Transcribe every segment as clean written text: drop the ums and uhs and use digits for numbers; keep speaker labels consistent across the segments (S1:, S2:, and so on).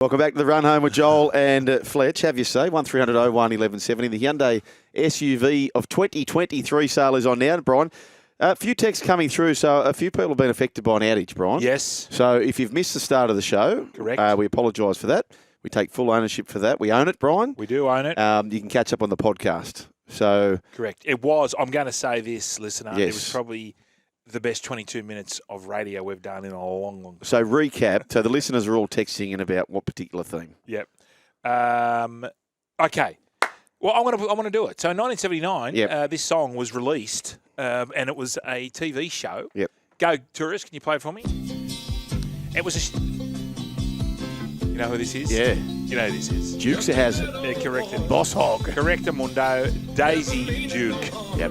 S1: Welcome back to the Run Home with Joel and Fletch. Have you say 1300 01 1170. The Hyundai SUV of 2023 sale is on now, Brian. A few texts coming through, so a few people have been affected by an outage, Brian.
S2: Yes.
S1: So if you've missed the start of the show,
S2: correct.
S1: We apologise for that. We take full ownership for that. We own it, Brian.
S2: We do own it.
S1: You can catch up on the podcast. So
S2: correct. It was. I'm going to say this, listener.
S1: Yes.
S2: It was probably the best 22 minutes of radio we've done in a long, long time.
S1: So recap. So the listeners are all texting in about what particular theme?
S2: Yep. Okay. Well, I want to do it. So in 1979, this song was released, and it was a TV show.
S1: Yep.
S2: Go, tourist. Can you play it for me? It was you know who this is?
S1: Yeah.
S2: You know who this is?
S1: Dukes has it.
S2: Yeah, correct.
S1: Boss Hog.
S2: Correctamundo, Daisy Duke.
S1: Yep.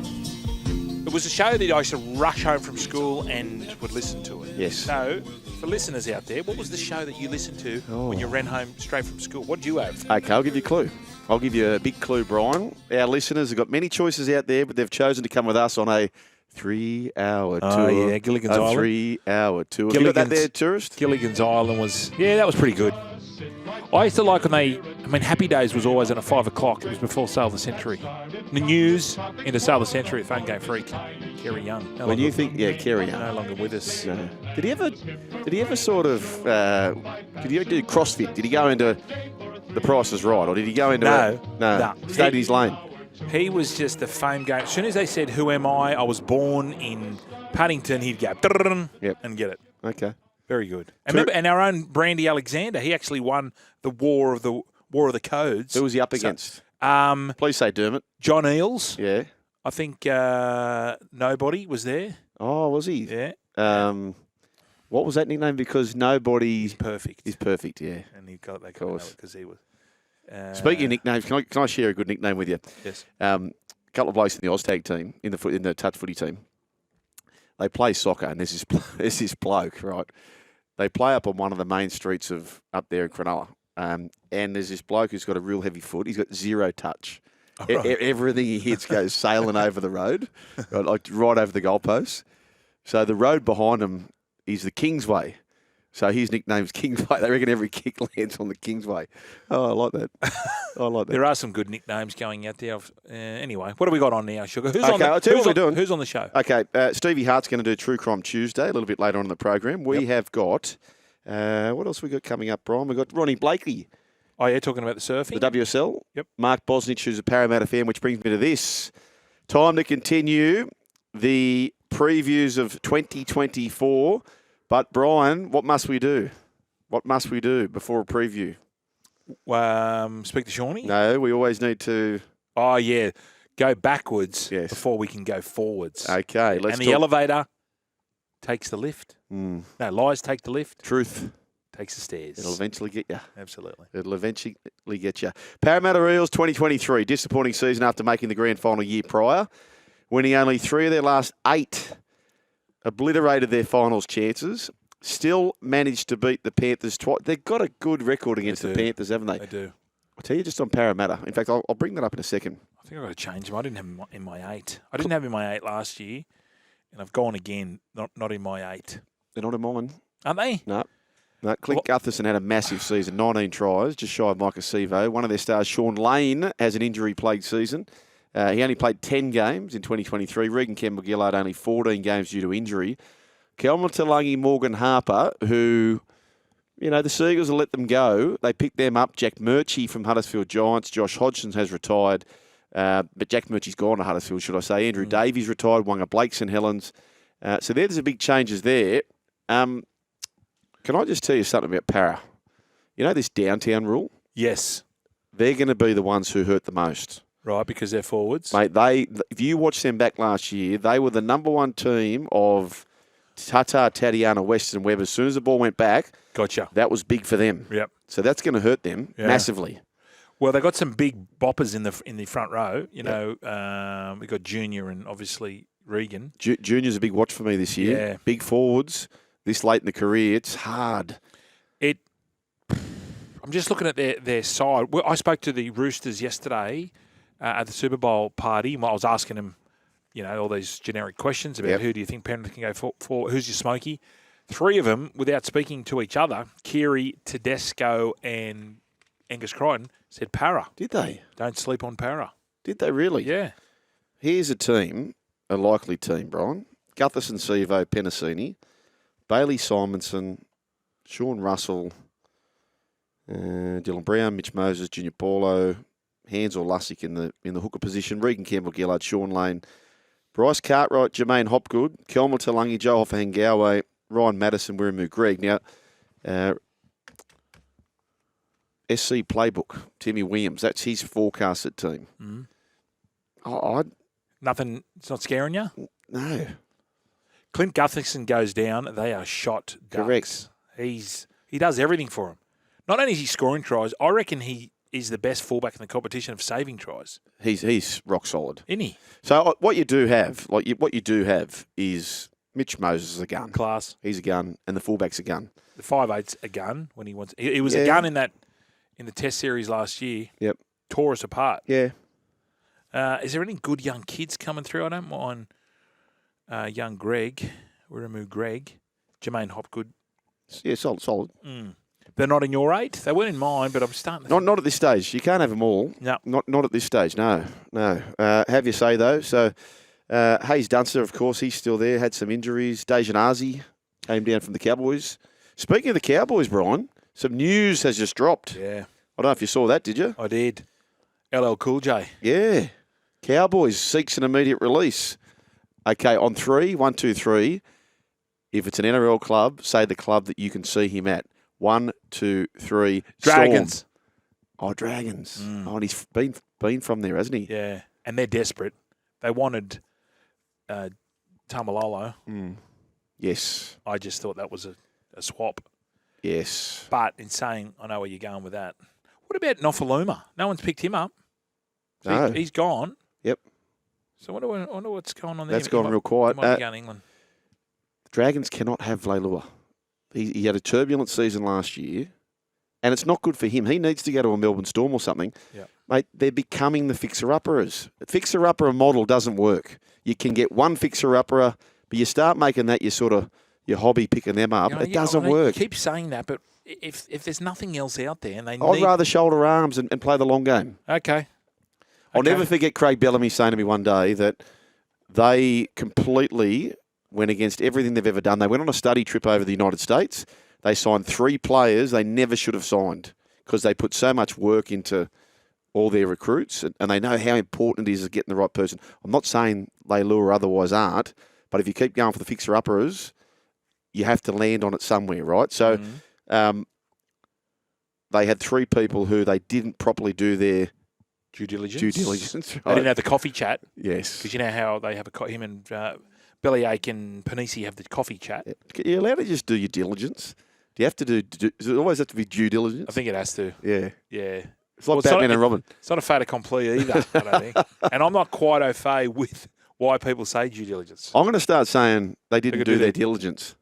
S2: It was a show that I used to rush home from school and would listen to it.
S1: Yes.
S2: So, for listeners out there, what was the show that you listened to when you ran home straight from school? What did you have?
S1: Okay, I'll give you a clue. I'll give you a big clue, Brian. Our listeners have got many choices out there, but they've chosen to come with us on a 3-hour tour.
S2: Oh, yeah, Gilligan's Island.
S1: 3-hour tour. Have you got that there, tourist?
S2: Gilligan's Island was, that was pretty good. I used to like when Happy Days was always at 5 o'clock. It was before Sale of the Century. The news into Sale of the Century at Phone Game Freak. Kerry Young.
S1: Kerry Young.
S2: No longer with us.
S1: No. Did he ever sort of, did he ever do CrossFit? Did he go into The Price is Right? Or did he go into
S2: No.
S1: Stayed in his lane?
S2: He was just a Fame Game. As soon as they said, "Who am I?" I was born in Paddington, he'd go and get it.
S1: Okay.
S2: Very good. And remember, and our own Brandy Alexander, he actually won the War of the Codes.
S1: Who was he up against? Please say Dermot.
S2: John Eels.
S1: Yeah.
S2: I think Nobody was there.
S1: Oh, was he?
S2: Yeah.
S1: What was that nickname? Because Nobody
S2: is perfect.
S1: Is perfect, yeah.
S2: And he got that because he was.
S1: Speaking of nicknames, can I share a good nickname with you?
S2: Yes.
S1: A couple of blokes in the Oztag team, in the touch footy team, they play soccer, and there's this bloke, right? They play up on one of the main streets of up there in Cronulla, and there's this bloke who's got a real heavy foot. He's got zero touch. Oh, right. Everything he hits goes sailing over the road, right over the goalposts. So the road behind him is the Kingsway. So his nickname's Kingsway. They reckon every kick lands on the Kingsway. Oh, I like that. I like that.
S2: There are some good nicknames going out there. Anyway, what have we got on now, Sugar?
S1: I'll tell you what we're doing.
S2: Who's on the show?
S1: Okay, Stevie Hart's going to do True Crime Tuesday a little bit later on in the program. We have got, what else we got coming up, Brian? We've got Ronnie Blakely.
S2: Oh, yeah, talking about the surfing.
S1: The WSL.
S2: Yep. Mark
S1: Bosnich, who's a Parramatta fan, which brings me to this. Time to continue the previews of 2024. But, Brian, what must we do? What must we do before a preview?
S2: Speak to Shawnee?
S1: No, we always need to...
S2: Oh, yeah. Go backwards before we can go forwards.
S1: Okay.
S2: And the elevator takes the lift.
S1: No,
S2: lies take the lift.
S1: Truth
S2: takes the stairs.
S1: It'll eventually get you.
S2: Absolutely.
S1: It'll eventually get you. Parramatta Eels 2023. Disappointing season after making the grand final year prior. Winning only 3 of their last 8. Obliterated their finals chances. Still managed to beat the Panthers twice. They've got a good record against the Panthers, haven't they?
S2: They do.
S1: I'll tell you just on Parramatta. In fact, I'll bring that up in a second.
S2: I think I've got to change them. I didn't have them in my 8. I didn't have them in my 8 last year, and I've gone again, not in my 8.
S1: They're not in mine.
S2: Aren't they?
S1: No. Clint Gutherson had a massive season, 19 tries, just shy of Micah Sevo. One of their stars, Sean Lane, has an injury-plagued season. He only played 10 games in 2023. Regan Campbell-Gillard only 14 games due to injury. Kelma Talangi, Morgan Harper, who, the Seagulls will let them go. They picked them up. Jack Murchie from Huddersfield Giants. Josh Hodgson has retired. But Jack Murchie's gone to Huddersfield, should I say. Andrew Davies retired. Wanga Blake St Helens. So there's the big changes there. Can I just tell you something about Para? You know this downtown rule?
S2: Yes.
S1: They're going to be the ones who hurt the most.
S2: Right, because they're forwards.
S1: Mate, if you watch them back last year, they were the number one team of Tata, Tatiana, Western, Webb. As soon as the ball went back, that was big for them.
S2: Yep.
S1: So that's going to hurt them massively.
S2: Well, they got some big boppers in the front row. We got Junior and obviously Regan.
S1: Junior's a big watch for me this year.
S2: Yeah.
S1: Big forwards this late in the career. It's hard.
S2: I'm just looking at their side. Well, I spoke to the Roosters yesterday at the Super Bowl party. I was asking them, all these generic questions about who do you think Penrith can go for, who's your smoky. Three of them, without speaking to each other, Keary, Tedesco, and Angus Crichton, said Para.
S1: Did they?
S2: Don't sleep on Para.
S1: Did they really?
S2: Yeah.
S1: Here's a team, a likely team, Brian. Gutherson, Sevo, Penasini, Bailey Simonson, Sean Russell, Dylan Brown, Mitch Moses, Junior Paulo, Hans or Lussick in the hooker position, Regan Campbell-Gillard, Sean Lane, Bryce Cartwright, Jermaine Hopgood, Kelma Talangi, Joe Hoffa-Hengawe, Ryan Madison, Wirimu Greg. Now, SC Playbook, Timmy Williams, that's his forecasted team.
S2: Mm. Nothing, it's not scaring you?
S1: No.
S2: Clint Gutherson goes down, they are shot ducks.
S1: Correct.
S2: He does everything for them. Not only is he scoring tries, I reckon he is the best fullback in the competition of saving tries.
S1: He's rock solid.
S2: Isn't he?
S1: So what you do have, is Mitch Moses is a gun.
S2: Class.
S1: He's a gun, and the fullback's a gun.
S2: The 5'8's a gun when he wants. He was a gun in the Test series last year.
S1: Yep.
S2: Tore us apart.
S1: Yeah.
S2: Is there any good young kids coming through? I don't mind young Greg. We remove Greg. Jermaine Hopgood.
S1: Yeah, solid.
S2: Mm. They're not in your 8. They weren't in mine, but I'm starting to
S1: Not at this stage. You can't have them all.
S2: No.
S1: Not at this stage, no. Have you say, though. So, Hayes Dunster, of course, he's still there. Had some injuries. Dejan Arzi came down from the Cowboys. Speaking of the Cowboys, Brian, some news has just dropped.
S2: Yeah.
S1: I don't know if you saw that, did you?
S2: I did. LL Cool J.
S1: Yeah. Cowboys seeks an immediate release. Okay, on 3, 1, 2, 3. If it's an NRL club, say the club that you can see him at. 1, 2, 3.
S2: Dragons.
S1: Storm. Oh, Dragons. Oh, and he's been from there, hasn't he?
S2: Yeah, and they're desperate. They wanted Tamalolo.
S1: Yes.
S2: I just thought that was a swap.
S1: Yes.
S2: But in saying, I know where you're going with that. What about Nofaluma? No one's picked him up. So
S1: No.
S2: he's gone.
S1: Yep.
S2: So I wonder what's going on there.
S1: That's gone real quiet.
S2: He might be going to England.
S1: Dragons cannot have Leilua. He had a turbulent season last year, and it's not good for him. He needs to go to a Melbourne Storm or something.
S2: Yeah.
S1: Mate, they're becoming the fixer-uppers. Fixer-upper model doesn't work. You can get one fixer-upper, but you start making that your hobby, picking them up. It doesn't work.
S2: You keep saying that, but if there's nothing else out there and they
S1: I'd rather shoulder arms and play the long game.
S2: Okay.
S1: I'll never forget Craig Bellamy saying to me one day that they completely went against everything they've ever done. They went on a study trip over the United States. They signed 3 players they never should have signed because they put so much work into all their recruits and they know how important it is to getting the right person. I'm not saying Leilua or otherwise aren't, but if you keep going for the fixer-uppers, you have to land on it somewhere, right? So they had 3 people who they didn't properly do their
S2: due diligence.
S1: Right?
S2: They didn't have the coffee chat.
S1: Yes.
S2: Because you know how they have him and Bellyache and Panisi have the coffee chat.
S1: You're allowed to just do your diligence. Do you have to does it always have to be due diligence?
S2: I think it has to.
S1: Yeah.
S2: Yeah.
S1: It's like Batman and Robin.
S2: It's not a fait accompli either, I don't think. And I'm not quite au fait with why people say due diligence.
S1: I'm going to start saying they didn't do their diligence.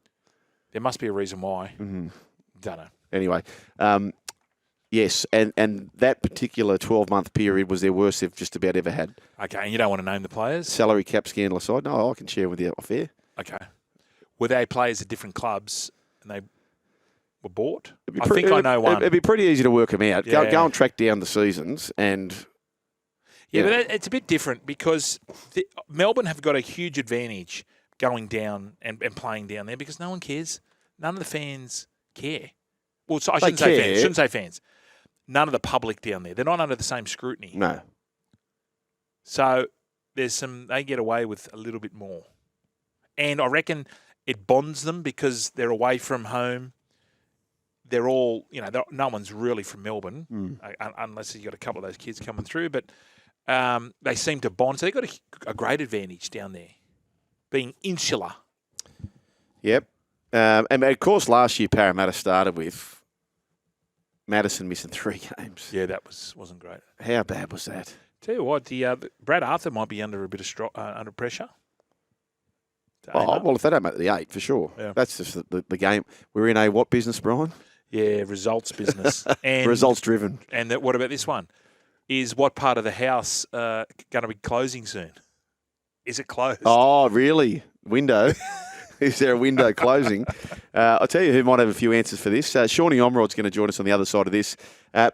S2: There must be a reason why.
S1: Mm-hmm.
S2: Don't know.
S1: Anyway, yes, and that particular 12-month period was their worst they've just about ever had.
S2: Okay, and you don't want to name the players?
S1: Salary cap scandal aside, no, I can share with you off air.
S2: Okay. Were they players at different clubs and they were bought?
S1: I think
S2: I know one.
S1: It'd be pretty easy to work them out.
S2: Yeah.
S1: Go and track down the seasons and...
S2: Yeah, but it's a bit different because Melbourne have got a huge advantage going down and playing down there because no one cares. None of the fans care. Well, so I shouldn't say fans. Shouldn't say fans. None of the public down there. They're not under the same scrutiny.
S1: No.
S2: So they get away with a little bit more. And I reckon it bonds them because they're away from home. They're all, no one's really from Melbourne, unless you've got a couple of those kids coming through. But they seem to bond. So they've got a great advantage down there, being insular.
S1: Yep. And, of course, last year Parramatta started with Madison missing 3 games.
S2: Yeah, that wasn't great.
S1: How bad was that?
S2: Tell you what, the Brad Arthur might be under a bit of under pressure.
S1: Well, if they don't make the 8, for sure. Yeah. That's just the game. We're in a what business, Brian?
S2: Yeah, results business. And
S1: results driven.
S2: And what about this one? Is what part of the house going to be closing soon? Is it closed?
S1: Oh, really? Window? Is there a window closing? I'll tell you who might have a few answers for this. Shawnee Omrod's going to join us on the other side of this.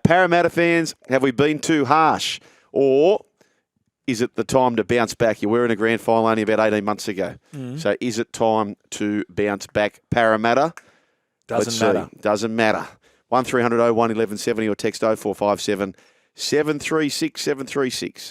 S1: Parramatta fans, have we been too harsh? Or is it the time to bounce back? You were in a grand final only about 18 months ago. So is it time to bounce back? Parramatta?
S2: Doesn't matter.
S1: Doesn't matter. 1300 01 1170 or text 0457 736 736.